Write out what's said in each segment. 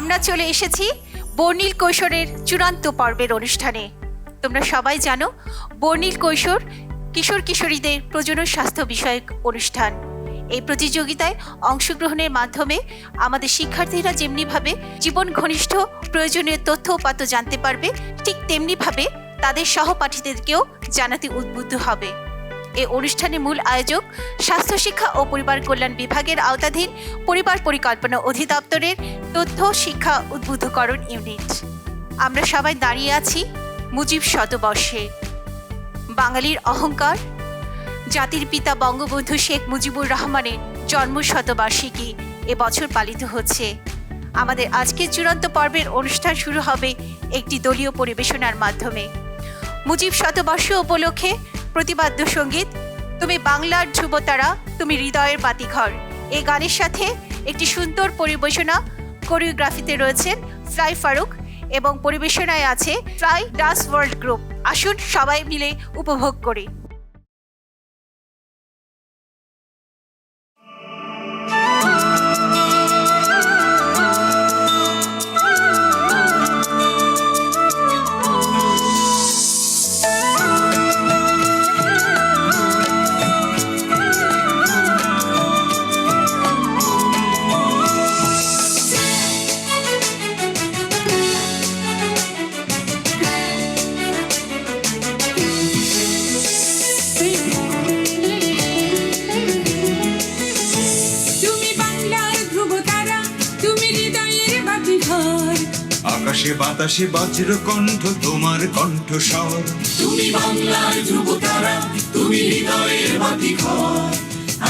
আমরা চলে এসেছি বর্ণিল কৈশোরের চূড়ান্ত পর্বের অনুষ্ঠানে। তোমরা সবাই জানো বর্ণিল কৈশোর কিশোর কিশোরীদের প্রজনন স্বাস্থ্য বিষয়ক অনুষ্ঠান। এই প্রতিযোগিতায় অংশগ্রহণের মাধ্যমে আমাদের শিক্ষার্থীরা যেমনিভাবে জীবন ঘনিষ্ঠ প্রয়োজনীয় তথ্য উপাত্ত জানতে পারবে, ঠিক তেমনিভাবে তাদের সহপাঠীদেরকেও জানাতে উদ্বুদ্ধ হবে। এই অনুষ্ঠানের মূল আয়োজক স্বাস্থ্য শিক্ষা ও পরিবার কল্যাণ বিভাগের আওতাধীন পরিবার পরিকল্পনা অধিদপ্তরের তথ্য শিক্ষা উদ্বুদ্ধকরণ ইউনিট। আমরা সবাই দাঁড়িয়ে আছি মুজিব শতবর্ষে। বাঙালির অহংকার, জাতির পিতা বঙ্গবন্ধু শেখ মুজিবুর রহমানের জন্ম শতবার্ষিকী এবছর পালিত হচ্ছে। আমাদের আজকের চূড়ান্ত পর্বের অনুষ্ঠান শুরু হবে একটি দলীয় পরিবেশনার মাধ্যমে। মুজিব শতবর্ষ উপলক্ষে প্রতিবাদ্য সঙ্গীত তুমি বাংলার ধ্রুবতারা, তুমি হৃদয়ের বাতিঘর, এই গানের সাথে একটি সুন্দর পরিবেশনা কোরিওগ্রাফিতে রয়েছেন ফ্লাই ফারুক এবং পরিবেশনায় আছে ফ্লাই ডান্স ওয়ার্ল্ড গ্রুপ। আসুন সবাই মিলে উপভোগ করি। আকাশে বাতাসে বজ্র কণ্ঠ তোমার কণ্ঠস্বর, তুমি বাংলার ধ্রুবতারা, তুমি হৃদয়ের বাতিঘর।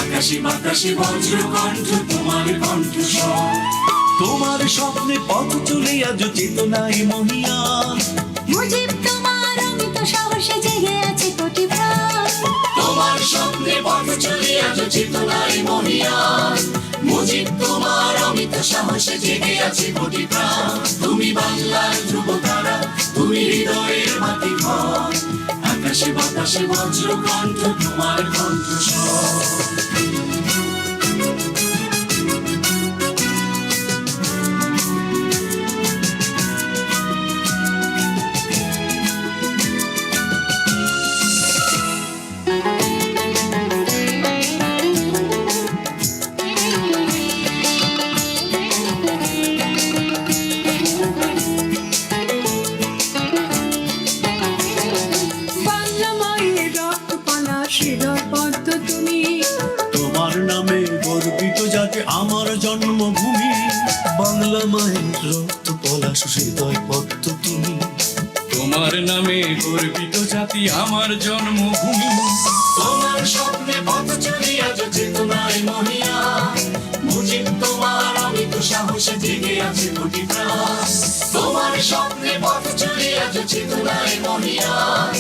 আকাশে বাতাসে বজ্র কণ্ঠ তোমার কণ্ঠস্বর। তোমার স্বপ্নে পথ চলে আজ চেতনায় মহিয়ান। মুজিব তোমার অমিত সাহসে জেগে আছে কোটি প্রাণ। তোমার স্বপ্নে পথ চলে আজ চেতনায় মহিয়ান। মুজিব তোমার অমিত সাহসে জেগে আছে কোটি প্রাণ। তুমি বাংলার ধ্রুবতারা, তুমি হৃদয়ের বাতিঘর। আকাশে বাতাসে বজ্র কণ্ঠ তোমার কণ্ঠস্বর। তোমার নামে গর্বিত যাতে আমার জন্মভূমি। বাংলা মায়ের রক্ত পলাশ হৃদয় পদ্ম তুমি। তোমার নামে গর্বিত জাতি আমার জন্মভূমি। তোমার স্বপ্নে পথ চলে আজ চেতনায় মহিয়ান। মুজিব তোমার অমিত সাহসে জেগে আছে কোটি প্রাণ। তোমার স্বপ্নে পথ চলে আজ চেতনায় মহিয়ান।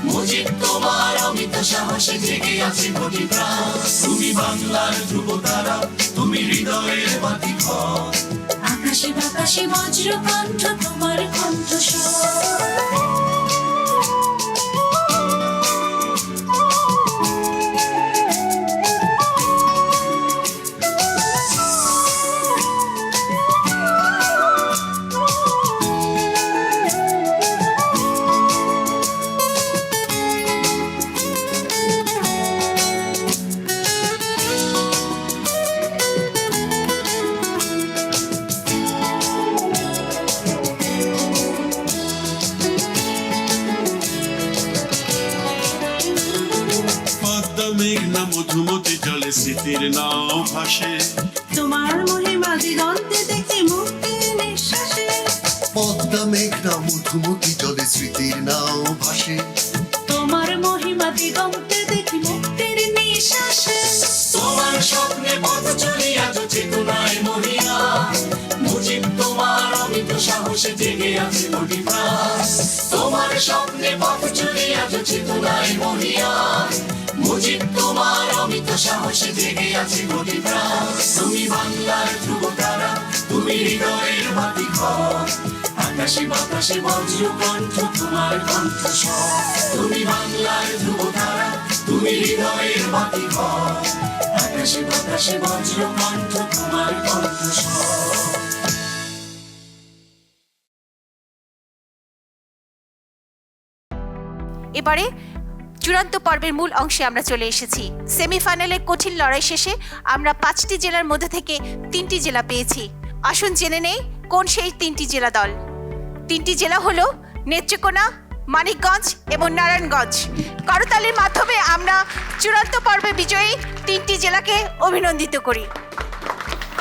মুজিব তোমার অমিত সাহসে জেগে আছে কোটি প্রাণ। তুমি বাংলার ধ্রুবতারা, তুমি হৃদয়ের বাতিঘর। আকাশে বাতাসে বজ্র কণ্ঠ তোমার কণ্ঠস্বর। মেঘনা মধুমতি জলে স্মৃতির নাও ভাসে। তোমার মহিমা দিগন্তে দেখি মুক্তির নিঃশ্বাসে। পদ্মা মেঘনা মধুমতি জলে স্মৃতির নাও ভাসে। তোমার মহিমা দিগন্তে দেখি মুক্তির নিঃশ্বাসে। তোমার স্বপ্নে পথ চলে আজ চেতনায় মহিয়ান। মুজিব তোমার অমিত সাহসে জেগে আছে কোটি প্রাণ। তোমার স্বপ্নে পথ চলে আজ চেতনায় মহিয়ান। মুজিব তোমার অমিত সাহসে জেগে আছে কোটি প্রাণ। তুমি বাংলার ধ্রুবতারা, তুমি হৃদয়ের বাতিঘর। আকাশে বাতাসে বজ্র কণ্ঠ তোমার কণ্ঠস্বর। তুমি বাংলার ধ্রুবতারা, তুমি হৃদয়ের বাতিঘর। আকাশে বাতাসে বজ্র কণ্ঠ তোমার কণ্ঠস্বর। এবারে চূড়ান্ত পর্বের মূল অংশে আমরা চলে এসেছি। সেমিফাইনালের কঠিন লড়াই শেষে আমরা 5টি জেলার মধ্যে থেকে 3টি জেলা পেয়েছি। আসুন জেনে নেই কোন সেই 3টি জেলা দল। 3টি জেলা হলো নেত্রকোনা, মানিকগঞ্জ এবং নারায়ণগঞ্জ। করতালির মাধ্যমে আমরা চূড়ান্ত পর্বে বিজয়ী 3টি জেলাকে অভিনন্দিত করি।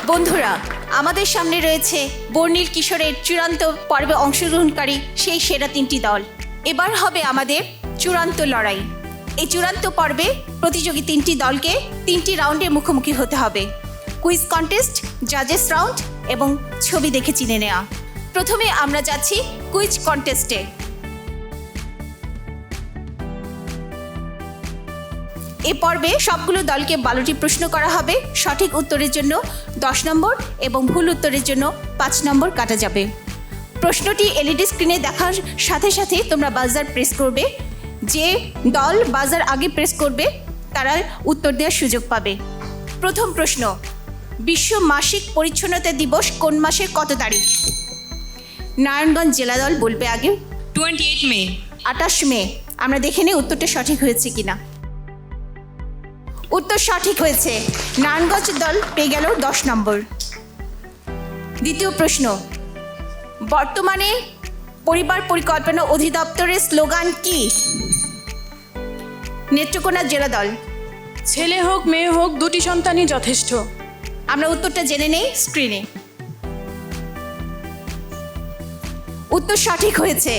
বন্ধুরা, আমাদের সামনে রয়েছে বর্ণিল কিশোরের চূড়ান্ত পর্বে অংশগ্রহণকারী সেই সেরা 3টি দল। এবার হবে আমাদের চূড়ান্ত লড়াই। এই চূড়ান্ত পর্বে প্রতিযোগী 3টি দলকে 3টি রাউন্ডে মুখোমুখি হতে হবে। কুইজ কন্টেস্ট, জাজেস রাউন্ড এবং ছবি দেখে চিনে নেওয়া। প্রথমে আমরা যাচ্ছি কুইজ কন্টেস্টে। এই পর্বে সবগুলো দলকে 12টি প্রশ্ন করা হবে। সঠিক উত্তরের জন্য 10 নম্বর এবং ভুল উত্তরের জন্য 5 নম্বর কাটা যাবে। প্রশ্নটি এলইডি স্ক্রিনে দেখার সাথে সাথে তোমরা বাজার প্রেস করবে। যে দল বাজার আগে প্রেস করবে তারা উত্তর দেওয়ার সুযোগ পাবে। প্রথম প্রশ্ন, বিশ্ব মাসিক পরিচ্ছন্নতা দিবস কোন মাসের কত তারিখ? নারায়ণগঞ্জ জেলা দল বলবে আগে। 28 মে। 28 মে। আমরা দেখে নিই উত্তরটা সঠিক হয়েছে কিনা। উত্তর সঠিক হয়েছে। নারায়ণগঞ্জ দল পেয়ে গেল 10 নম্বর। দ্বিতীয় প্রশ্ন, বর্তমানে পরিবার পরিকল্পনা অধিদপ্তরের স্লোগান কি? নেত্রকোনা জেলা দল। ছেলে হোক মেয়ে হোক দুটি সন্তানই যথেষ্ট। আমরা উত্তরটা জেনে নেই স্ক্রিনে। উত্তর সঠিক হয়েছে।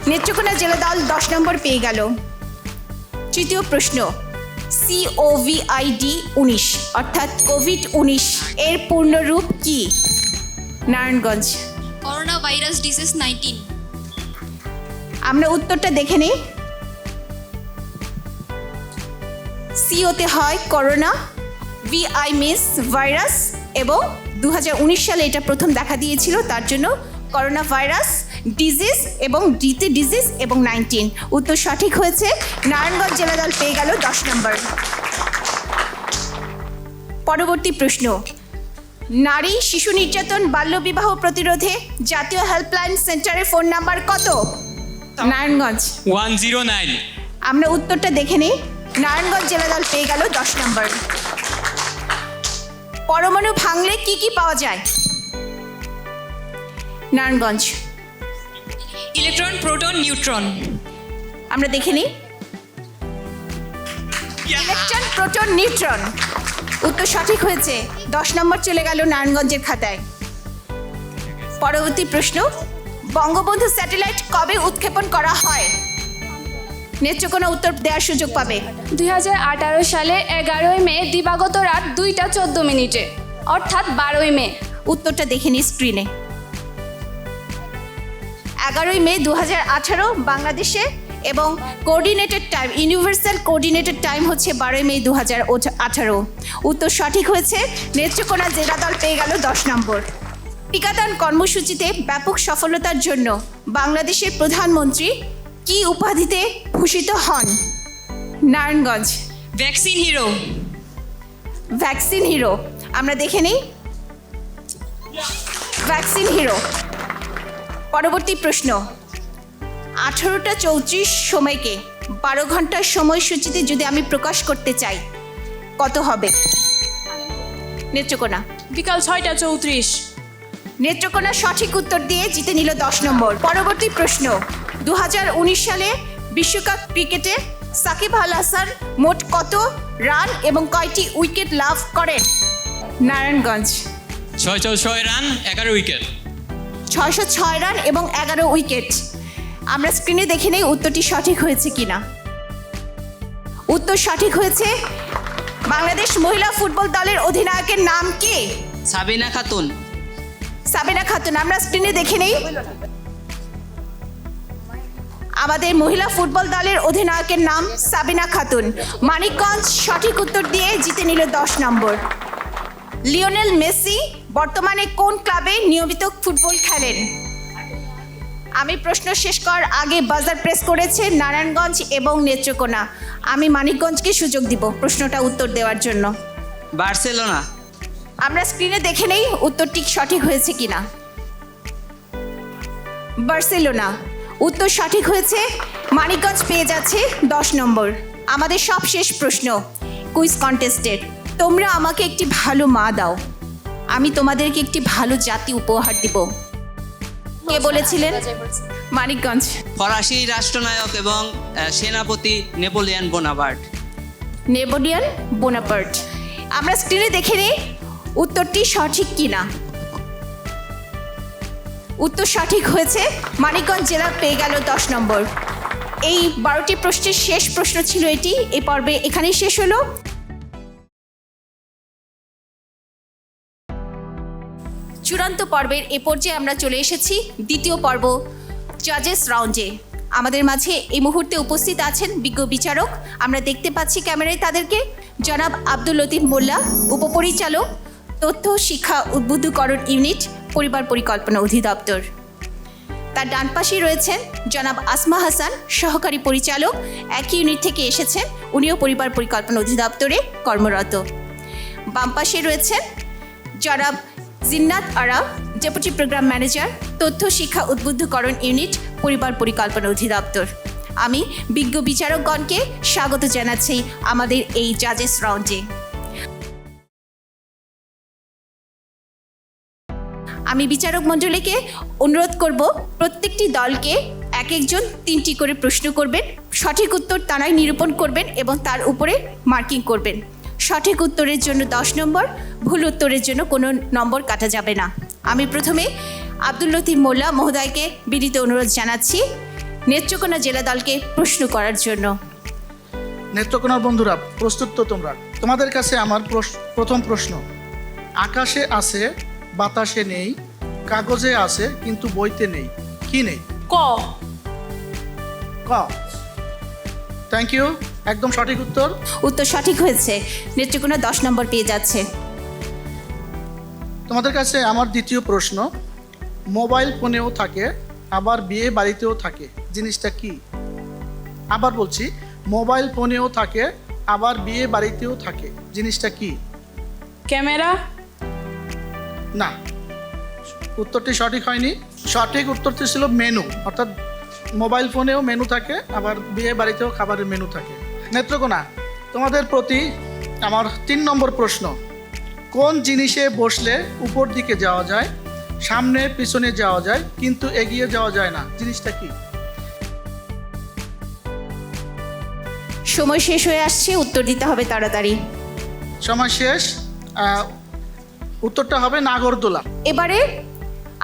নেত্রকোনা জেলা দল 10 নম্বর পেয়ে গেল। তৃতীয় প্রশ্ন, COVID-19 অর্থাৎ কোভিড-19 এর পূর্ণরূপ কি? নারায়ণগঞ্জ। Corona virus disease 19। আমরা উত্তরটা দেখে নিই। সিওতে হয় করোনা, VI মিন্স ভাইরাস, এবং 2019 সালে এটা প্রথম দেখা দিয়েছিল, তার জন্য করোনা ভাইরাস ডিজিজ এবং ডিতে ডিজিজ এবং 19। উত্তর সঠিক হয়েছে। নারায়ণগঞ্জ জেলা দল পেয়ে গেল 10 নম্বর। পরবর্তী প্রশ্ন, নারী শিশু নির্যাতন বাল্যবিবাহ প্রতিরোধে জাতীয় হেল্পলাইন সেন্টারের ফোন নাম্বার কত? নারায়ণগঞ্জ। 109। আমরা উত্তরটা দেখে নিই। নারায়ণগঞ্জ জেলা দল পেয়ে গেল 10 নম্বর। পরমাণু ভাঙলে কি কি পাওয়া যায়? নারায়ণগঞ্জ। Electron, proton, neutron. আমরা দেখে নিই। Electron, proton, neutron. উত্তর সঠিক হয়েছে। 10 নম্বর চলে গেল নারায়ণগঞ্জের খাতায়। পরবর্তী প্রশ্ন, বঙ্গবন্ধু স্যাটেলাইট কবে উৎক্ষেপণ করা হয়? নেত্রকোনা উত্তর দেওয়ার সুযোগ পাবে। 2018 সালে 11 মে দিবাগত রাত 2:14 অর্থাৎ 12 মে। উত্তরটা দেখে নিই স্ক্রিনে। 11 মে 2018 বাংলাদেশে, এবং coordinated time, universal coordinated time হচ্ছে 12 মে 2018। উত্তর সঠিক হয়েছে। নেত্রকোনা জেলা দল পেয়ে গেল 10 নম্বর। টিকাদান কর্মসূচিতে ব্যাপক সফলতার জন্য বাংলাদেশের প্রধানমন্ত্রী কি উপাধিতে ভূষিত হন? Narayanganj. Vaccine hero. Vaccine hero. আমরা দেখে নিই। Vaccine hero. পরবর্তী প্রশ্ন, 18:34 সময়কে 12 ঘন্টার সময়সূচিতে যদি আমি প্রকাশ করতে চাই কত হবে? নেত্রকোনা। বিকাল 6:34। নেত্রকোনা সঠিক উত্তর দিয়ে জিতে নিল 10 নম্বর। পরবর্তী প্রশ্ন, 2019 সালে বিশ্বকাপ ক্রিকেটে সাকিব আল হাসান মোট কত রান এবং কয়টি উইকেট লাভ করেন? নারায়ণগঞ্জ। 606 run, 11 wicket. 606 রান এবং 11 উইকেট। আমরা স্ক্রিনে দেখে নেই উত্তরটি সঠিক হয়েছে কিনা। উত্তর সঠিক হয়েছে। বাংলাদেশ মহিলা ফুটবল দলের অধিনায়কের নাম কি? সাবিনা খাতুন। সাবিনা খাতুন। আমরা স্ক্রিনে দেখে নেই। আমাদের মহিলা ফুটবল দলের অধিনায়কের নাম সাবিনা খাতুন। মানিকগঞ্জ সঠিক উত্তর দিয়ে জিতে নিল 10 নম্বর। লিওনেল মেসি বর্তমানে কোন ক্লাবে নিয়মিত ফুটবল খেলেন? আমি প্রশ্ন শেষ করার আগে বাজার প্রেস করেছে নারায়ণগঞ্জ এবং নেত্রকোনা। আমি মানিকগঞ্জকে সুযোগ দিব প্রশ্নটা উত্তর দেওয়ার জন্য। বার্সেলোনা। আমরা স্ক্রিনে দেখে নেই উত্তরটি সঠিক হয়েছে কিনা। বার্সেলোনা। উত্তর সঠিক হয়েছে, মানিকগঞ্জ পেয়ে যাচ্ছে 10 নম্বর। আমাদের সবশেষ প্রশ্ন কুইজ কন্টেস্টের। তোমরা আমাকে একটি ভালো মা দাও, আমি তোমাদেরকে একটি ভালো জাতি উপহার দিব। কে বলেছিলেন? মানিকগঞ্জ। ফরাসি রাষ্ট্রনায়ক এবং সেনাপতি নেপোলিয়ন বোনাপার্ট। Napoleon Bonaparte. আমরা স্ক্রিনে দেখে নিই উত্তরটি সঠিক কিনা। উত্তর সঠিক হয়েছে, মানিকগঞ্জ জেলা পেয়ে গেল 10 নম্বর। এই 12টি প্রশ্নের শেষ প্রশ্ন ছিল এটি। এই পর্বে এখানেই শেষ হলো। চূড়ান্ত পর্বের এ পর্যায়ে আমরা চলে এসেছি দ্বিতীয় পর্ব জাজেস রাউন্ডে। আমাদের মাঝে এই মুহূর্তে উপস্থিত আছেন বিজ্ঞ বিচারক। আমরা দেখতে পাচ্ছি ক্যামেরায় তাদেরকে। জনাব আব্দুল লতিফ মোল্লা, উপপরিচালক, তথ্য শিক্ষা উদ্বুদ্ধকরণ ইউনিট, পরিবার পরিকল্পনা অধিদপ্তর। তার ডান পাশেই রয়েছেন জনাব আসমা হাসান, সহকারী পরিচালক, একই ইউনিট থেকে এসেছেন, উনিও পরিবার পরিকল্পনা অধিদপ্তরে কর্মরত। বাম পাশে রয়েছেন জনাব জিন্নাত আরা, ডেপুটি প্রোগ্রাম ম্যানেজার, তথ্য শিক্ষা উদ্বুদ্ধকরণ ইউনিট, পরিবার পরিকল্পনা অধিদপ্তর। আমি বিজ্ঞ বিচারকগণকে স্বাগত জানাচ্ছি আমাদের এই জাজেস রাউন্ডে। আমি বিচারক মণ্ডলীকে অনুরোধ করব প্রত্যেকটি দলকে এক একজন 3টি করে প্রশ্ন করবেন। সঠিক উত্তর তারাই নিরূপণ করবেন এবং তার উপরে মার্কিং করবেন। সঠিক উত্তরের জন্য 10 নম্বর, ভুল উত্তরের জন্য কোনো নম্বর কাটা যাবে না। আমি প্রথমে আব্দুল লতিফ মোল্লা মহোদয়কে বিনীত অনুরোধ জানাচ্ছি নেত্রকোনা জেলা দলকে প্রশ্ন করার জন্য। নেত্রকোনার বন্ধুরা, প্রস্তুত তো তোমরা? তোমাদের কাছে আমার প্রথম প্রশ্ন। আকাশে আছে বাতাসে নেই, কাগজে আছে কিন্তু বইতে নেই, কি নেই? ক। ক। থ্যাংক ইউ, একদম সঠিক উত্তর। উত্তর সঠিক হয়েছে, নেত্রকোনা 10 নম্বর পেয়ে যাচ্ছে। তোমাদের কাছে আমার দ্বিতীয় প্রশ্ন। মোবাইল ফোনেও থাকে আবার বিয়ে বাড়িতেও থাকে, জিনিসটা কি? আবার বলছি, মোবাইল ফোনেও থাকে আবার বিয়ে বাড়িতেও থাকে, জিনিসটা কি? ক্যামেরা। না, উত্তরটি সঠিক হয়নি। সঠিক উত্তরটি ছিল মেনু, অর্থাৎ মোবাইল ফোনেও মেনু থাকে আবার বিয়ে বাড়িতেও খাবারের মেনু থাকে। নেত্রকোনা, তোমাদের প্রতি আমার 3 নম্বর প্রশ্ন। কোন জিনিসে বসলে উপর দিকে যাওয়া যায়, সামনে পিছনে যাওয়া যায় কিন্তু এগিয়ে যাওয়া যায় না, জিনিসটা কি? সময় শেষ হয়ে আসছে, উত্তর দিতে হবে তাড়াতাড়ি। সময় শেষ। উত্তরটা হবে নাগরদোলা। এবারে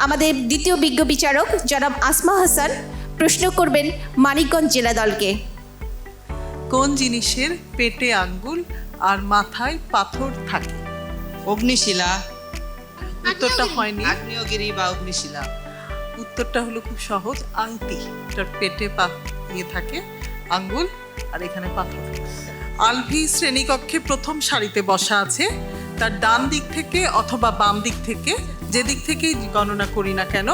আমাদের দ্বিতীয় বিজ্ঞ বিচারক জনাব আসমা হাসান প্রশ্ন করবেন মানিকগঞ্জ জেলা দলকে। কোন জিনিসের পেটে আঙ্গুল আর মাথায় পাথর থাকে? অগ্নিশিলা। উত্তরটা হয়নি। আগ্নেয়গিরি বা অগ্নিশিলা। উত্তরটা হলো খুব সহজ, আংটি। এটার পেটে থাকে আঙ্গুল আর এখানে পাথর। আলভি শ্রেণীকক্ষে প্রথম সারিতে বসা আছে। তার ডান দিক থেকে অথবা বাম দিক থেকে, যে দিক থেকেই গণনা করি না কেন,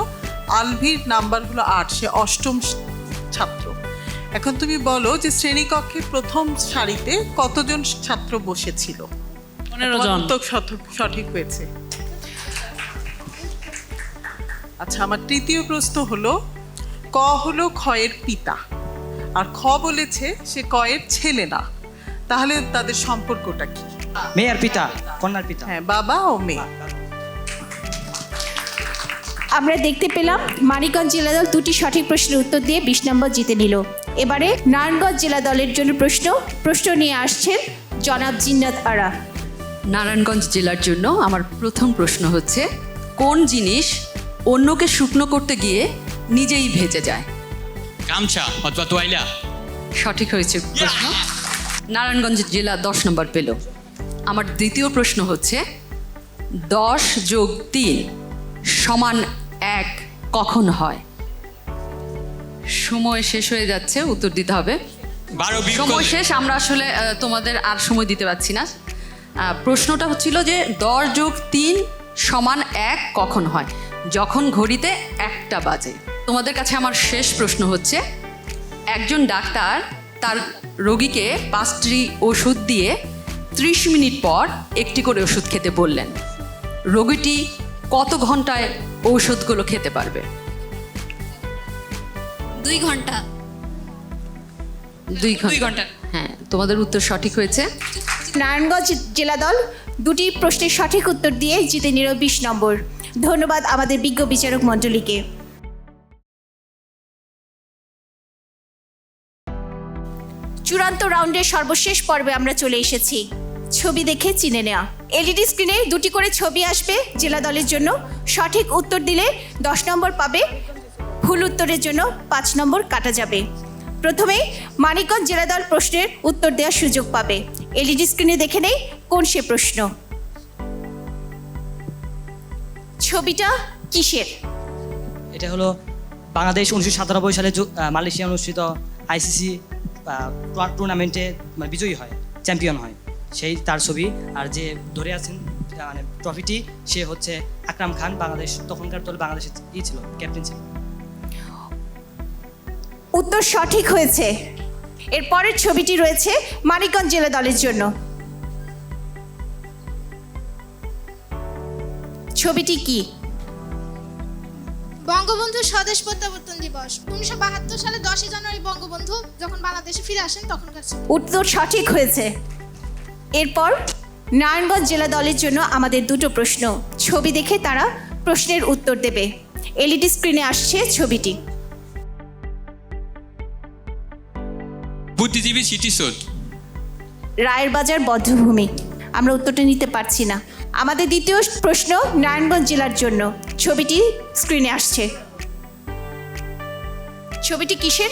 আলভির নাম্বার হলো 8, সে 8ম ছাত্র। এখন তুমি বলো যে শ্রেণীকক্ষে প্রথম সারিতে কতজন ছাত্র বসেছিল? 15 জন। উত্তর সঠিক হয়েছে। আচ্ছা, আমার তৃতীয় প্রশ্ন হলো, ক হলো ক্ষয়ের পিতা আর খ বলেছে সে কয়ের ছেলে না, তাহলে তাদের সম্পর্কটা কি? মেয়ের পিতা, কন্যার পিতা। হ্যাঁ, বাবা ও মেয়ে। আমরা দেখতে পেলাম মানিকগঞ্জ জেলা দল 2টি সঠিক প্রশ্নের উত্তর দিয়ে 20 নম্বর জিতে নিল। এবারে নারায়ণগঞ্জ জেলা দলের জন্য প্রশ্ন নিয়ে আসছেন জনাব জিন্নাত আরা। নারায়ণগঞ্জ জেলার জন্য আমার প্রথম প্রশ্ন হচ্ছে, কোন জিনিস অন্যকে শুকনো করতে গিয়ে নিজেই ভেজে যায়? গামছা অথবা তোয়াইলা। সঠিক হয়েছে প্রশ্ন। নারায়ণগঞ্জ জেলা 10 নম্বর পেল। আমার দ্বিতীয় প্রশ্ন হচ্ছে, 10 + 3 = 1 কখন হয়? সময় শেষ হয়ে যাচ্ছে, উত্তর দিতে হবে। সময় শেষ, আমরা আসলে তোমাদের আর সময় দিতে পারছি না। প্রশ্নটা হচ্ছিল যে 10 + 3 = 1 কখন হয়? যখন ঘড়িতে 1টা বাজে। তোমাদের কাছে আমার শেষ প্রশ্ন হচ্ছে, একজন ডাক্তার তার রোগীকে 5টি ওষুধ দিয়ে 30 মিনিট পর একটি করে ওষুধ খেতে বললেন। রোগীটি কত ঘন্টায় ঔষধগুলো খেতে পারবে? 2 ঘন্টা। 2 ঘন্টা। হ্যাঁ, তোমাদের উত্তর সঠিক হয়েছে। নারায়ণগঞ্জ জেলা দল দুটি প্রশ্নের সঠিক উত্তর দিয়ে জিতে নিল 20 নম্বর। ধন্যবাদ আমাদের বিজ্ঞ বিচারক মণ্ডলীকে। চূড়ান্ত রাউন্ডের সর্বশেষ পর্বে আমরা চলে এসেছি। ছবি দেখে চিনে নেওয়া। এলইডি স্ক্রিনে 2টি করে ছবি আসবে জেলা দলের জন্য। সঠিক উত্তর দিলে 10 নম্বর পাবে, ভুল উত্তরের জন্য 5 নম্বর কাটা যাবে। প্রথমে মানিকগঞ্জ জেলা দল প্রশ্নের উত্তর দেওয়ার সুযোগ পাবে। এলইডি স্ক্রিনে দেখে নেই কোন সে প্রশ্ন। ছবিটা কিসের? এটা হলো বাংলাদেশ 1997 সালে মালয়েশিয়া অনুষ্ঠিত আইসিসি টুর্নামেন্টে বিজয়ী হয়, চ্যাম্পিয়ন হয়, সেই তার ছবি। আর যে ধরে আছেন মানে ট্রফিটি, সে হচ্ছে আকরাম খান, বাংলাদেশ তখনকার দল বাংলাদেশের ছিল, ক্যাপ্টেন ছিল। উত্তর সঠিক হয়েছে। এর পরের ছবিটি রয়েছে মানিকগঞ্জ জেলা দলের জন্য। ছবিটি কি? বঙ্গবন্ধু স্বদেশ প্রত্যাবর্তন দিবস 1972 সালে 10 জানুয়ারি বঙ্গবন্ধু যখন বাংলাদেশে ফিরে আসেন তখনকার ছবি। উত্তর সঠিক হয়েছে। এরপর নারায়ণগঞ্জ জেলা দলের জন্য আমাদের দুটো প্রশ্ন। ছবি দেখে তারা প্রশ্নের উত্তর দেবে। এলইডি স্ক্রিনে আসছে ছবিটি। বুদ্ধিজীবী স্মৃতিসৌধ। রায়ের বাজার বধ্যভূমি। আমরা উত্তরটা নিতে পারছি না। আমাদের দ্বিতীয় প্রশ্ন নারায়ণগঞ্জ জেলার জন্য। ছবিটি স্ক্রিনে আসছে। ছবিটি কিসের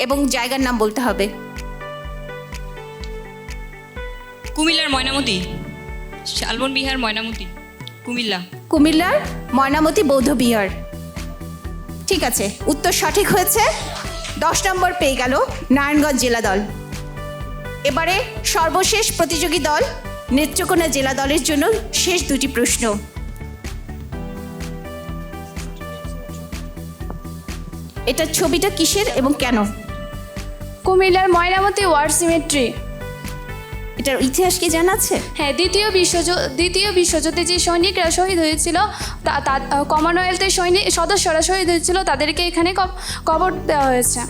এবং জায়গার নাম বলতে হবে। কুমিল্লার ময়নামতি, শালবন বিহার ময়নামতি, কুমিল্লা। কুমিল্লার ময়নামতি বৌদ্ধ বিহার। ঠিক আছে, উত্তর সঠিক হয়েছে। 10 নম্বর পেয়ে গেল নারায়ণগঞ্জ জেলা দল। এবারে সর্বশেষ প্রতিযোগী দল নেত্রকোনা জেলা দলের জন্য শেষ দুটি প্রশ্ন। এটা ছবিটা কিসের এবং কেন? কুমিল্লার ময়নামতি ওয়ার সিমেট্রি। এটার ইতিহাস কি জানা আছে? হ্যাঁ, দ্বিতীয় বিশ্বযুদ্ধে যে সৈনিকরা শহীদ হয়েছিল, কমনওয়েলথের সদস্যরা শহীদ হয়েছিল, তাদেরকে এখানে কবর দেওয়া হয়েছে।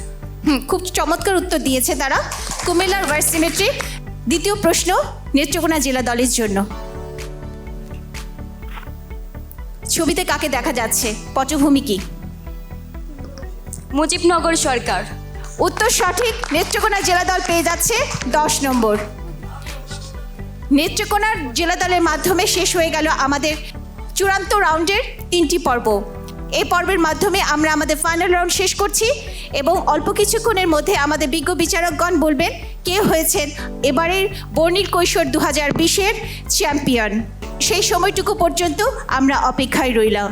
খুব চমৎকার উত্তর দিয়েছে তারা। কুমিল্লার ওয়ার সিমেট্রি। দ্বিতীয় প্রশ্ন নেত্রকোনা জেলা দলের জন্য। ছবিতে কাকে দেখা যাচ্ছে? পটভূমি কি? মুজিবনগর সরকার। উত্তর সঠিক। নেত্রকোনা জেলা দল পেয়ে যাচ্ছে 10 নম্বর। নেত্রকোনার জেলা দলের মাধ্যমে শেষ হয়ে গেল আমাদের চূড়ান্ত রাউন্ডের 3টি পর্ব। এই পর্বের মাধ্যমে আমরা আমাদের ফাইনাল রাউন্ড শেষ করছি এবং অল্প কিছুক্ষণের মধ্যে আমাদের বিজ্ঞ বিচারকগণ বলবেন কে হয়েছেন এবারের বর্ণিল কৈশোর 2020-এর চ্যাম্পিয়ন। সেই সময়টুকু পর্যন্ত আমরা অপেক্ষায় রইলাম।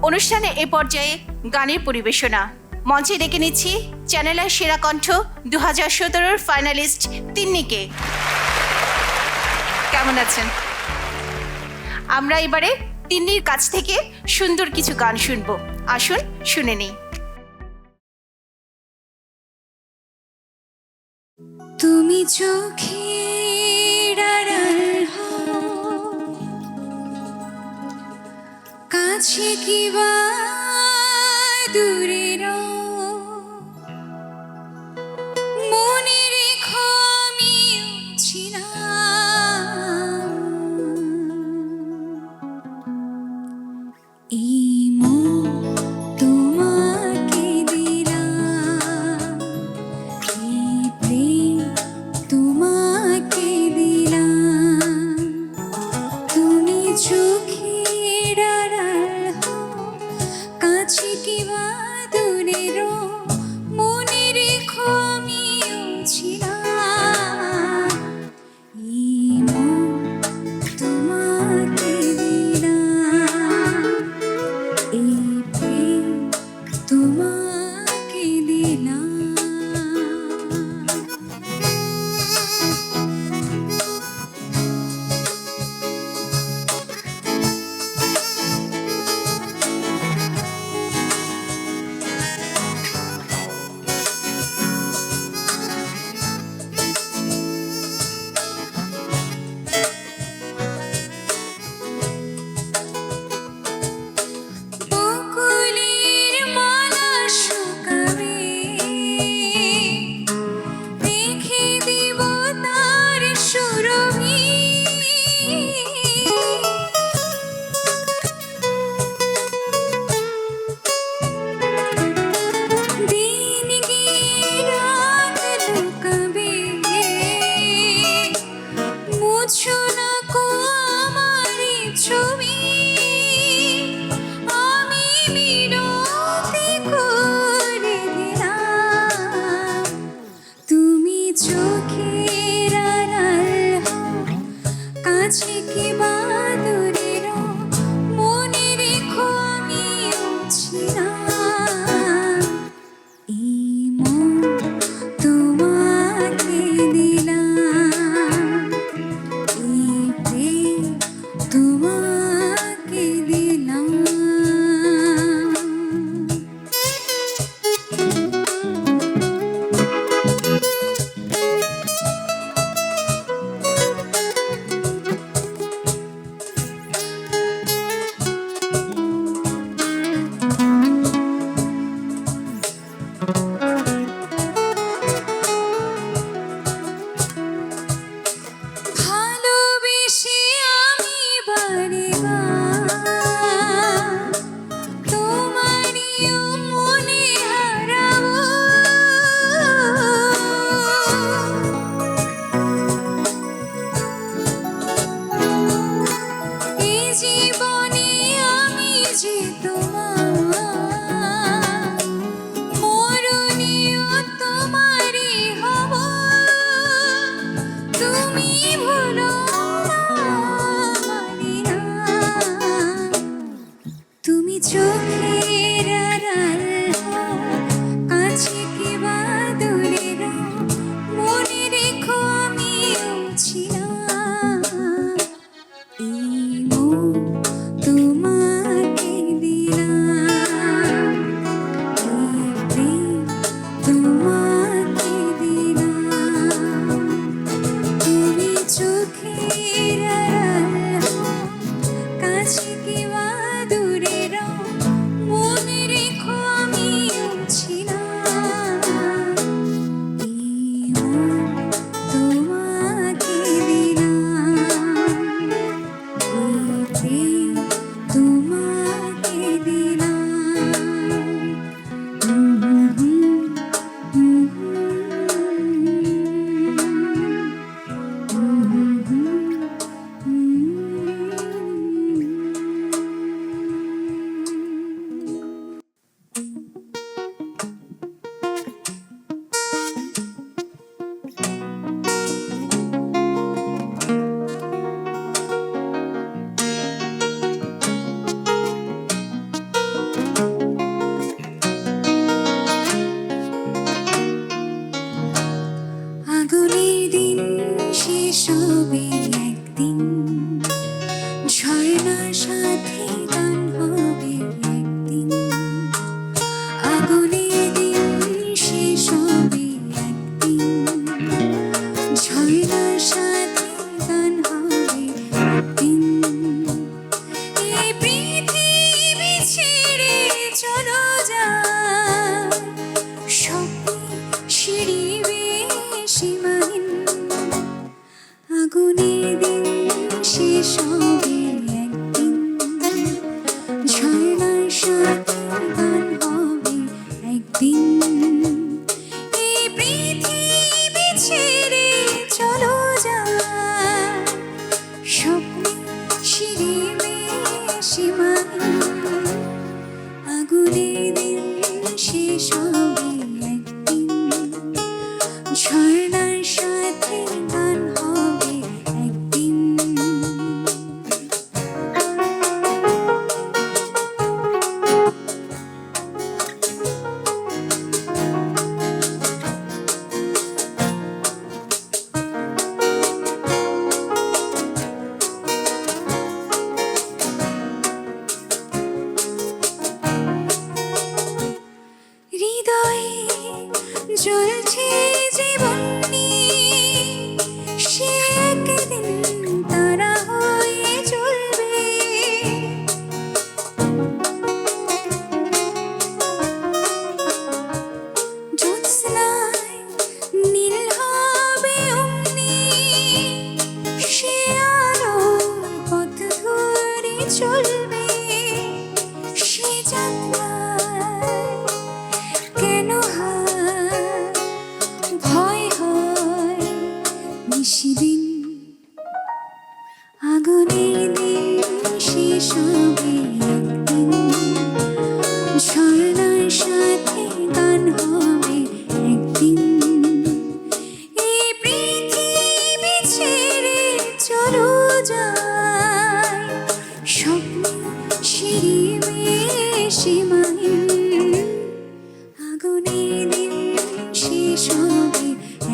অনুষ্ঠানে এ পর্যায়ে গানের পরিবেশনা। মঞ্চে ডেকে নিচ্ছি চ্যানেলের সেরা কণ্ঠ 2017-র ফাইনালিস্ট তিন্নিকে। কেমন আছেন? আমরা এবারে তিন্নির কাছ থেকে সুন্দর কিছু গান শুনবো। আসুন শুনে নিই। তুমি চোখের আড়াল হও, কাছে কিবা দূরে রও, মনে রেখো আমিও ছিলাম। এই মন তোমাকে দিলাম, এই প্রেম তোমাকে দিলাম। তুমি চোখের আড়াল হও, কাছে কিবা দূরে হবে একদিন, ঝর্ণার সাথে গান হবে একদিন। এই পৃথিবী ছেড়ে চলো যায়, স্বপ্নে সিঁড়ি বেয়ে সীমাহীন। আগুনের দিন শেষ হবে একদিন, ঝর্ণার সাথে গান হবে একদিন। এই পৃথিবী ছেড়ে চলো যায়, স্বপ্নে সিঁড়ি বেয়ে সীমাহীন। আগুনের দিন শেষ হবে একদিন, ঝর্ণার সাথে গান হবে একদিন। হৃদয়ে জ্বলছে জীবন নিয়ে, সে একদিন তারা হয়ে জ্বলবে। জ্যোৎস্নায় নীল হবে অমনি, সে আলো পথ ধরে চলবে। সে যাত্রায় কেন ভয় হয় নিশিদিন, আগুনের দিন শেষ হবে একদিন, ঝর্ণার সাথে গান হবে একদিন। এই পৃথিবী ছেড়ে চলো যায়, স্বপ্নে সিঁড়ি বেয়ে সীমাহীন। আগুনের দিন শেষ হবে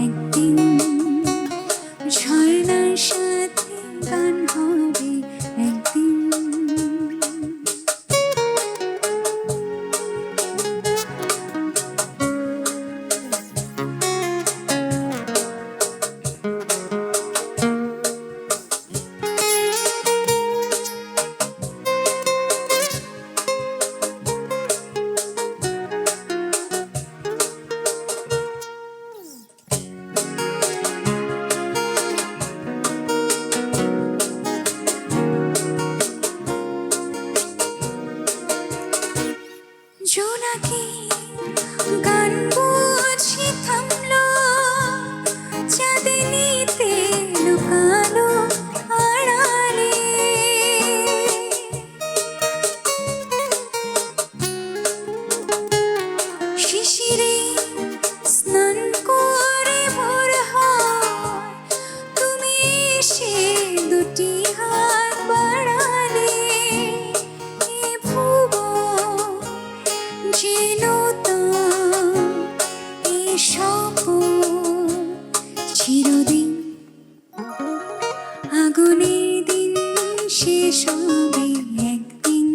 একদিন, ঝর্ণার সাথে গান হবে একদিন। জোনাকি গান বুঝি থামলো, চাঁদনিতে লুকালো আড়ালে। শিশিরে স্নান করে ভোর হয়, তুমি এসে দুটি হাত বাড়ালে। এ ভুবন যেন এ স্বপন চিরদিন, আগুনের দিন শেষ হবে একদিন,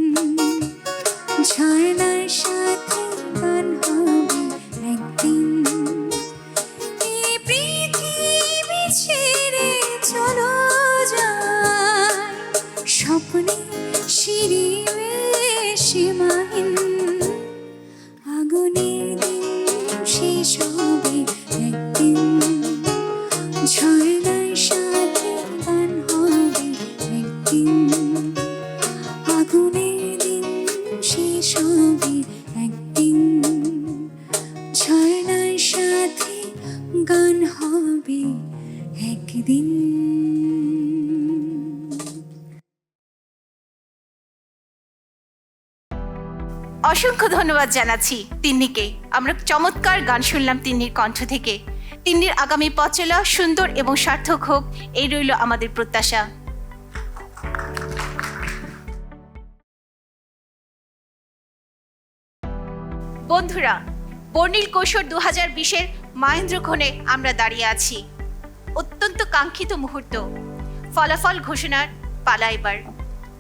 ঝর্ণার সাথে গান হবে একদিন। এই পৃথিবী ছেড়ে চলো যায়, স্বপ্নে সিঁড়ি বেয়ে সীমাহীন। আগুনের দিন শেষ হবে একদিন, ঝর্ণার সাথে গান হবে একদিন। আগুনের দিন শেষ হবে একদিন, ঝর্ণার সাথে গান হবে একদিন। অসংখ্য ধন্যবাদ জানাচ্ছি তিন্নিকে। আমরা চমৎকার গান শুনলাম তিন্নির কণ্ঠ থেকে। তিন্নির আগামী পথ চলা সুন্দর এবং সার্থক হোক, এই রইল আমাদের প্রত্যাশা। বন্ধুরা, বর্ণিল কৈশোর 2020-এর মাহেন্দ্রক্ষণে আমরা দাঁড়িয়ে আছি। অত্যন্ত কাঙ্ক্ষিত মুহূর্ত, ফলাফল ঘোষণার পালা এবার।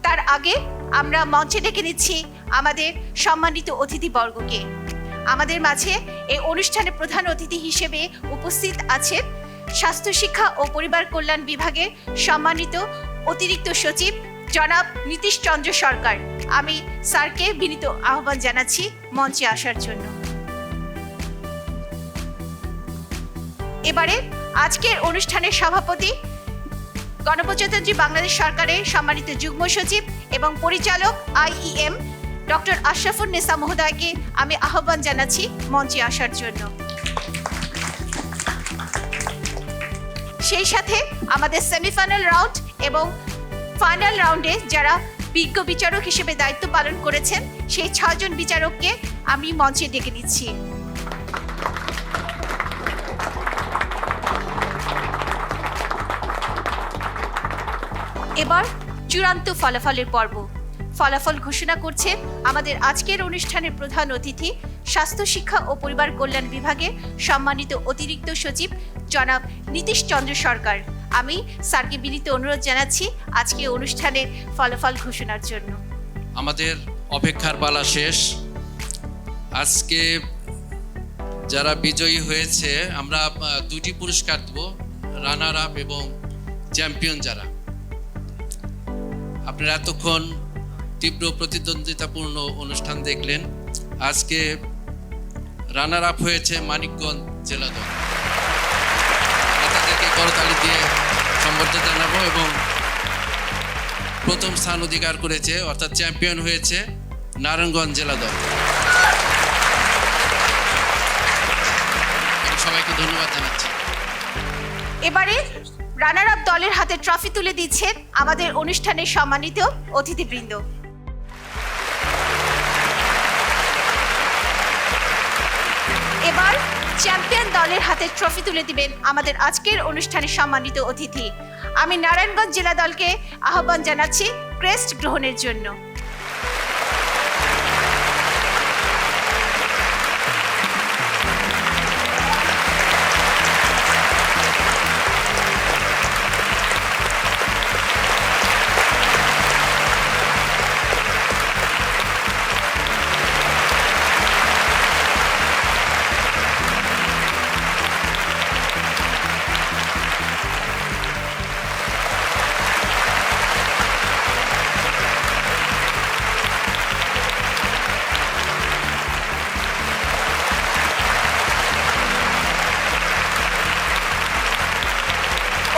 তার আগে আমরা মঞ্চে ডেকে নিচ্ছি আমাদের সম্মানিত অতিথিবর্গকে। আমাদের মাঝে এই অনুষ্ঠানে প্রধান অতিথি হিসেবে উপস্থিত আছেন স্বাস্থ্য শিক্ষা ও পরিবার কল্যাণ বিভাগের সম্মানিত অতিরিক্ত সচিব জনাব নীতিশ চন্দ্র সরকার। আমি স্যারকে বিনীত আহ্বান জানাচ্ছি মঞ্চে আসার জন্য। এবারে আজকের অনুষ্ঠানের সভাপতি গণপ্রজাতন্ত্রী বাংলাদেশ সরকারের সম্মানিত যুগ্ম সচিব এবং পরিচালক IEM ডক্টর আশরাফুন নেসা মহোদয়কে আমি আহ্বান জানাচ্ছি মঞ্চে আসার জন্য। সেই সাথে আমাদের সেমিফাইনাল রাউন্ড এবং ফাইনাল রাউন্ডে যারা বিজ্ঞ বিচারক হিসেবে দায়িত্ব পালন করেছেন সেই 6 জন বিচারককে আমি মঞ্চে ডেকে নিচ্ছি। এবার চূড়ান্ত ফলাফলের পর্ব। ফলাফল ঘোষণা করছেন আমাদের আজকের অনুষ্ঠানের প্রধান অতিথি স্বাস্থ্য শিক্ষা ও পরিবার কল্যাণ বিভাগের সম্মানিত অতিরিক্ত সচিব জনাব নীতিশ চন্দ্র সরকার। আমি স্যারকে বিনীত অনুরোধ জানাচ্ছি আজকে অনুষ্ঠানের ফলাফল ঘোষণার জন্য। আমাদের অপেক্ষার পালা শেষ। আজকে যারা বিজয়ী হয়েছে আমরা 2টি পুরস্কার দেব, রানার আপ এবং চ্যাম্পিয়ন যারা। আপনারা এতক্ষণ তীব্র প্রতিদ্বন্দ্বিতাপূর্ণ অনুষ্ঠান দেখলেন। আজকে রানার আপ হয়েছে মানিকগঞ্জ জেলা দল। তাদেরকে করতালি দিয়ে সম্বর্ধনা জানাবো। এবং প্রথম স্থান অধিকার করেছে অর্থাৎ চ্যাম্পিয়ন হয়েছে নারায়ণগঞ্জ জেলা দল। সবাইকে ধন্যবাদ জানাচ্ছি। এবারে রানার আপ দলের হাতে ট্রফি তুলে দিচ্ছেন আমাদের অনুষ্ঠানের সম্মানিত অতিথিবৃন্দ। এবার চ্যাম্পিয়ন দলের হাতে ট্রফি তুলে দিবেন আমাদের আজকের অনুষ্ঠানের সম্মানিত অতিথি। আমি নারায়ণগঞ্জ জেলা দলকে আহ্বান জানাচ্ছি ক্রেস্ট গ্রহণের জন্য।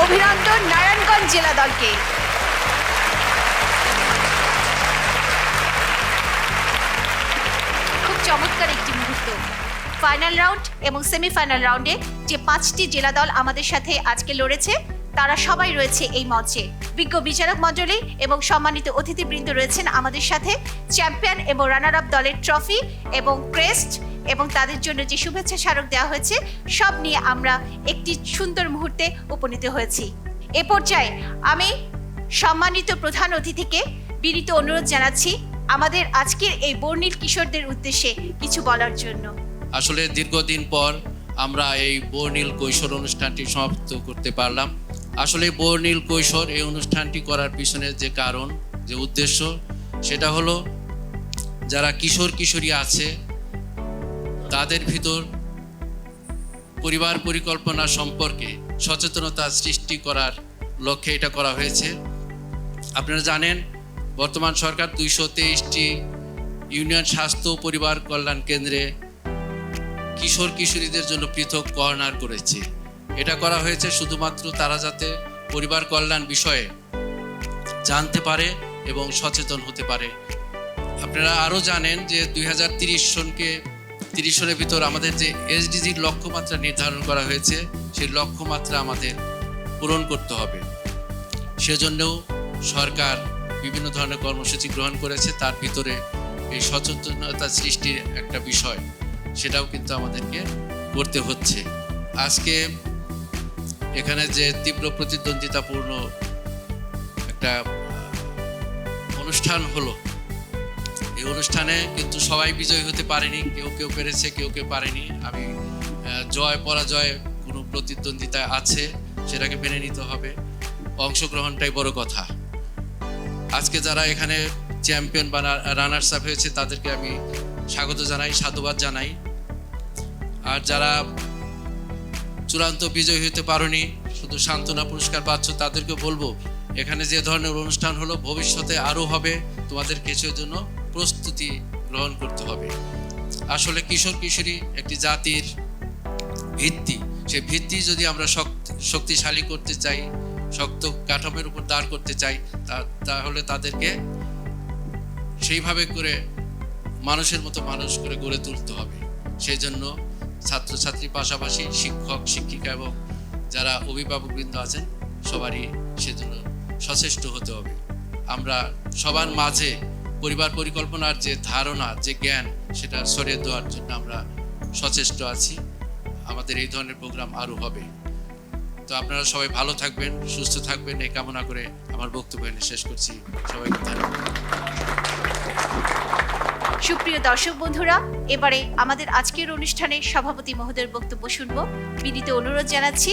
অভিনন্দন নারায়ণগঞ্জ জেলা দলকে। খুব চমৎকার একটি মুহূর্ত। ফাইনাল রাউন্ড এবং সেমিফাইনাল রাউন্ডে যে 5টি জেলা দল আমাদের সাথে আজকে লড়েছে তারা সবাই রয়েছে এই মঞ্চে। বিজ্ঞ বিচারক মণ্ডলী এবং সম্মানিত অতিথিবৃন্দ রয়েছেন আমাদের সাথে। চ্যাম্পিয়ন এবং রানার আপ দলের ট্রফি এবং ক্রেস্ট এবং তাদের জন্য যে শুভেচ্ছা স্মারক দেওয়া হয়েছে সব নিয়ে আমরা একটি সুন্দর মুহূর্তে উপনীত হয়েছি। এ পর্যায়ে আমি সম্মানিত প্রধান অতিথিকে বিনীত অনুরোধ জানাচ্ছি আমাদের আজকের এই বর্ণিল কিশোরদের উদ্দেশ্যে কিছু বলার জন্য। আসলে দীর্ঘদিন পর আমরা এই বর্ণিল কৈশোর অনুষ্ঠানটি সমাপ্ত করতে পারলাম। আসলে বর্ণিল কৈশোর এই অনুষ্ঠানটি করার পিছনে যে কারণ, যে উদ্দেশ্য, সেটা হলো যারা কিশোর কিশোরী আছে তাদের ভিতর পরিবার পরিকল্পনা সম্পর্কে সচেতনতা সৃষ্টি করার লক্ষ্যে এটা করা হয়েছে। আপনারা জানেন বর্তমান সরকার 223টি ইউনিয়ন স্বাস্থ্য পরিবার কল্যাণ কেন্দ্রে কিশোর কিশোরীদের জন্য পৃথক কর্নার করেছে। এটা করা হয়েছে শুধুমাত্র তারা যাতে পরিবার কল্যাণ বিষয়ে জানতে পারে এবং সচেতন হতে পারে। আপনারা আরও জানেন যে 2030 সনের ভিতর আমাদের যে SDGর লক্ষ্যমাত্রা নির্ধারণ করা হয়েছে সেই লক্ষ্যমাত্রা আমাদের পূরণ করতে হবে। সেজন্যও সরকার বিভিন্ন ধরনের কর্মসূচি গ্রহণ করেছে। তার ভিতরে এই সচেতনতা সৃষ্টির একটা বিষয়, সেটাও কিন্তু আমাদেরকে করতে হচ্ছে। আজকে এখানে যে তীব্র প্রতিদ্বন্দ্বিতাপূর্ণ একটা অনুষ্ঠান হলো, এই অনুষ্ঠানে কিন্তু সবাই বিজয়ী হতে পারেনি, কেউ কেউ পেরেছে, কেউ কেউ পারেনি। আমি জয় পরাজয় কোনো প্রতিদ্বন্দ্বিতা আছে, সেটাকে মেনে নিতে হবে। অংশগ্রহণটাই বড় কথা। আজকে যারা এখানে চ্যাম্পিয়ন বা রানার্স আপ হয়েছে তাদেরকে আমি স্বাগত জানাই, সাধুবাদ জানাই। আর যারা চূড়ান্ত বিজয়ী হতে পারোনি, শুধু সান্ত্বনা পুরস্কার পাচ্ছ, তাদেরকে বলবো এখানে যে ধরনের অনুষ্ঠান হলো ভবিষ্যতে আরও হবে, তোমাদের কিছুর জন্য প্রস্তুতি গ্রহণ করতে হবে। আসলে কিশোর কিশোরী একটি জাতির ভিত্তি, সেই ভিত্তি যদি আমরা শক্তিশালী করতে চাই, শক্ত কাঠামোর উপর দাঁড় করতে চাই, তাহলে তাদেরকে সেইভাবে করে মানুষের মতো মানুষ করে গড়ে তুলতে হবে। সেই জন্য ছাত্রছাত্রীর পাশাপাশি শিক্ষক শিক্ষিকা এবং যারা অভিভাবকবৃন্দ আছেন সবারই সেজন্য সচেষ্ট হতে হবে। আমরা সবার মাঝে পরিবার পরিকল্পনার যে ধারণা, যে জ্ঞান, সেটা ছড়িয়ে দেওয়ার জন্য আমরা সচেষ্ট আছি। আমাদের এই ধরনের প্রোগ্রাম আরও হবে। তো আপনারা সবাই ভালো থাকবেন, সুস্থ থাকবেন, এই কামনা করে আমার বক্তব্য এখানে শেষ করছি। সবাইকে ধন্যবাদ। সুপ্রিয় দর্শক বন্ধুরা, এবারে আমাদের আজকের অনুষ্ঠানে সভাপতি মহোদয়ের বক্তব্য শুনবো। বিনীত অনুরোধ জানাচ্ছি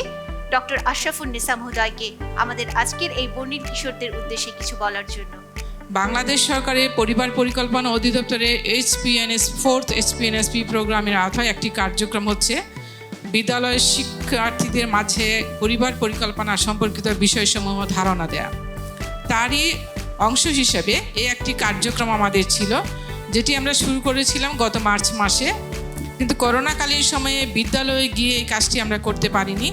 ডক্টর আশরাফুন্নেসা মহোদয়কে আমাদের আজকের এই বর্ণিল কিশোরদের উদ্দেশ্যে কিছু বলার জন্য। বাংলাদেশ সরকারের পরিবার পরিকল্পনা অধিদপ্তরে ফোর্থ HPNSP প্রোগ্রামের আওতায় একটি কার্যক্রম হচ্ছে বিদ্যালয়ের শিক্ষার্থীদের মাঝে পরিবার পরিকল্পনা সম্পর্কিত বিষয়সমূহ ধারণা দেয়া। তারই অংশ হিসেবে এই একটি কার্যক্রম আমাদের ছিল, যেটি আমরা শুরু করেছিলাম গত মার্চ মাসে। কিন্তু করোনাকালীন সময়ে বিদ্যালয়ে গিয়ে এই কাজটি আমরা করতে পারিনি,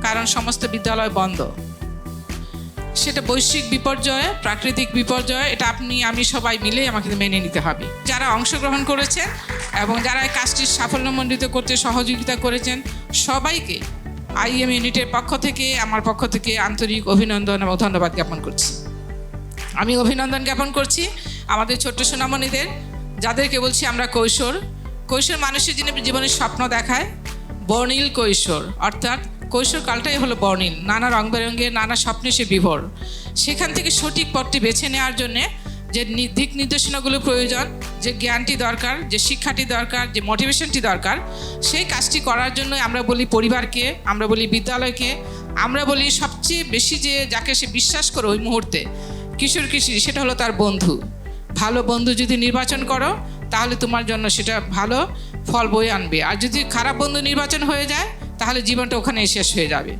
কারণ সমস্ত বিদ্যালয় বন্ধ। সেটা বৈশ্বিক বিপর্যয়, প্রাকৃতিক বিপর্যয়, এটা আমি সবাই মিলে আমাকে মেনে নিতে হবে। যারা অংশগ্রহণ করেছেন এবং যারা এই কাজটি সাফল্যমণ্ডিত করতে সহযোগিতা করেছেন সবাইকে IEM ইউনিটের পক্ষ থেকে, আমার পক্ষ থেকে আন্তরিক অভিনন্দন এবং ধন্যবাদ জ্ঞাপন করছি। আমি অভিনন্দন জ্ঞাপন করছি আমাদের ছোট্ট সোনামণিদের, যাদেরকে বলছি আমরা কৈশোর। কৈশোর মানুষের জীবনের স্বপ্ন দেখায়। বর্ণিল কৈশোর, অর্থাৎ কৈশোর কালটাই হলো বর্ণিল, নানা রং বেরঙের নানা স্বপ্নে সে বিভোর। সেখান থেকে সঠিক পথটি বেছে নেওয়ার জন্যে যে দিক নির্দেশনাগুলো প্রয়োজন, যে জ্ঞানটি দরকার, যে শিক্ষাটি দরকার, যে মোটিভেশনটি দরকার, সেই কাজটি করার জন্য আমরা বলি পরিবারকে, আমরা বলি বিদ্যালয়কে, আমরা বলি সবচেয়ে বেশি যাকে সে বিশ্বাস করে ওই মুহূর্তে কিশোর কিশোরী, সেটা হলো তার বন্ধু। ভালো বন্ধু যদি নির্বাচন করো তাহলে তোমার জন্য সেটা ভালো ফল বয়ে আনবে। আর যদি খারাপ বন্ধু নির্বাচন হয়ে যায় তাহলে জীবনটা ওখানে শেষ হয়ে যাবে।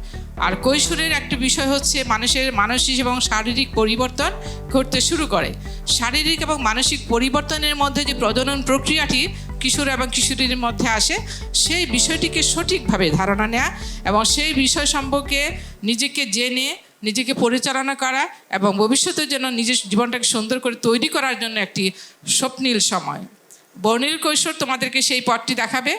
আর কৈশোরের একটা বিষয় হচ্ছে মানুষের মানসিক এবং শারীরিক পরিবর্তন ঘটতে শুরু করে। শারীরিক এবং মানসিক পরিবর্তনের মধ্যে যে প্রজনন প্রক্রিয়াটি কিশোর এবং কিশোরীর মধ্যে আসে, সেই বিষয়টিকে সঠিকভাবে ধারণা নেওয়া এবং সেই বিষয় সম্পর্কে নিজেকে জেনে নিজেকে পরিচালনা করা এবং ভবিষ্যতের জন্য নিজের জীবনটাকে সুন্দর করে তৈরি করার জন্য একটি স্বপ্নীল সময়। বর্ণিল কৈশোর তোমাদেরকে সেই পথটি দেখাবে।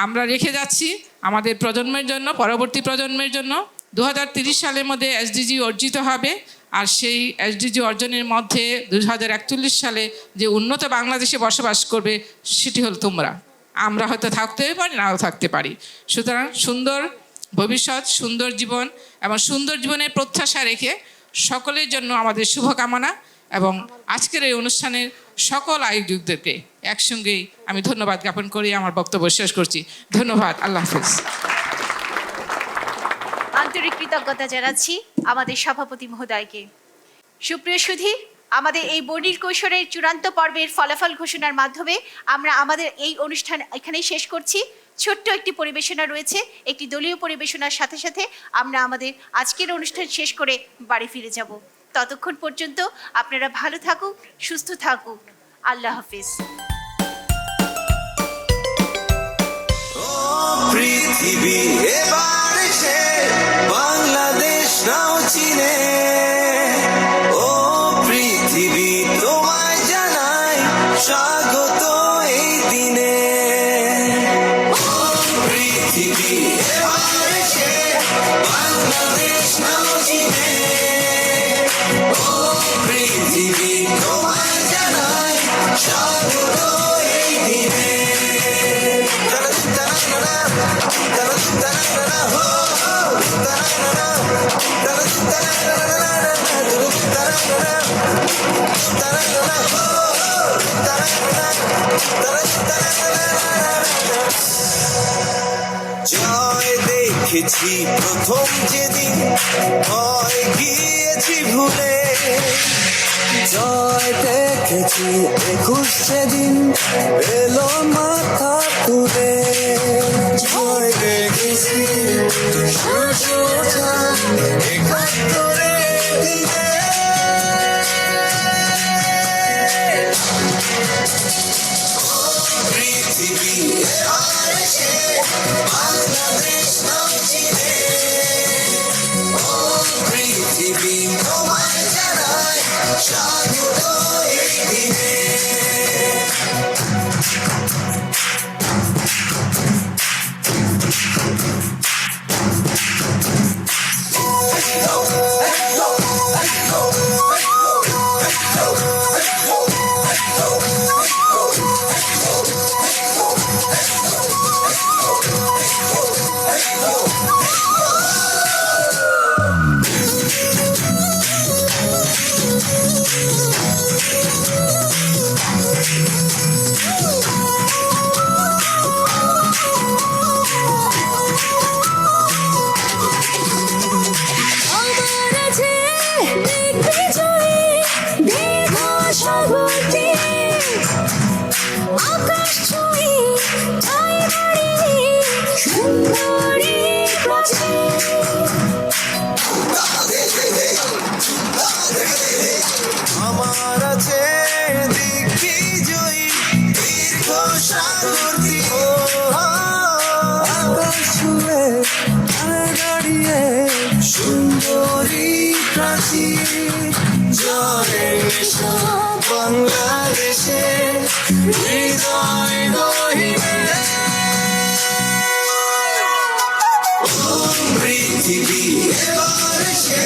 আমরা রেখে যাচ্ছি আমাদের প্রজন্মের জন্য, পরবর্তী প্রজন্মের জন্য 2030 সালের মধ্যে SDG অর্জিত হবে। আর সেই SDG অর্জনের মধ্যে 2041 সালে যে উন্নত বাংলাদেশে বসবাস করবে সেটি হল তোমরা। আমরা হয়তো থাকতেও পারি, নাও থাকতে পারি। সুতরাং সুন্দর ভবিষ্যৎ, সুন্দর জীবন এবং সুন্দর জীবনের প্রত্যাশা রেখে সকলের জন্য আমাদের শুভকামনা এবং আজকের এই অনুষ্ঠানের সকল আয়োজকদেরকে একসঙ্গেই আমি ধন্যবাদ জ্ঞাপন করি আমার বক্তব্য শেষ করছি। ধন্যবাদ। আল্লাহ হাফেজ। আন্তরিক কৃতজ্ঞতা জানাচ্ছি আমাদের সভাপতি মহোদয়কে। সুপ্রিয় সুধী, আমাদের এই বর্ণিল কৈশোরের চূড়ান্ত পর্বের ফলাফল ঘোষণার মাধ্যমে আমরা আমাদের এই অনুষ্ঠান এখানেই শেষ করছি। ছোট্ট একটি পরিবেশনা রয়েছে, একটি দলীয় পরিবেশনার সাথে সাথে আমরা আমাদের আজকের অনুষ্ঠান শেষ করে বাড়ি ফিরে যাব। ততক্ষণ পর্যন্ত আপনারা ভালো থাকুন, সুস্থ থাকুন। আল্লাহ হাফিজ। পৃথিবী এবার সে বাংলাদেশ নাও চিনে, ও পৃথিবী তোমায় জানাই স্বাগত এই দিনে। পৃথিবী এবার সে বাংলাদেশ নাও চিনে, ও পৃথিবী তোমায় জানাই স্বাগত এই দিনে। দেখেছি প্রথম যেদিন ভয় গিয়েছি ভুলে, জয় দেখেছি 21 সেদিন এলো মাথা তুলে, জয় দেখেছি সূর্য ওঠা 71 দিনে। পৃথিবী এবার এসে বাংলাদেশ নাম চিনে, ও পৃথিবী তোমায় জানায় স্বাগত এই দিনে। আমার আছে দেখবি জয়ে দীর্ঘ সাগর দিয়ে, আকাশ ছুঁয়ে ঠাই দাঁড়িয়ে সুন্দরী প্রাচীর। আমার আছে দেখি জয়ী দীর্ঘ সাগর দিয়ে, আকাশ ছুঁয়ে ঠায় দাঁড়িয়ে সুন্দরী প্রাচীর। জয়ের নেশা বাংলাদেশে হৃদয় গহিনে, ও পৃথিবী এবার এসে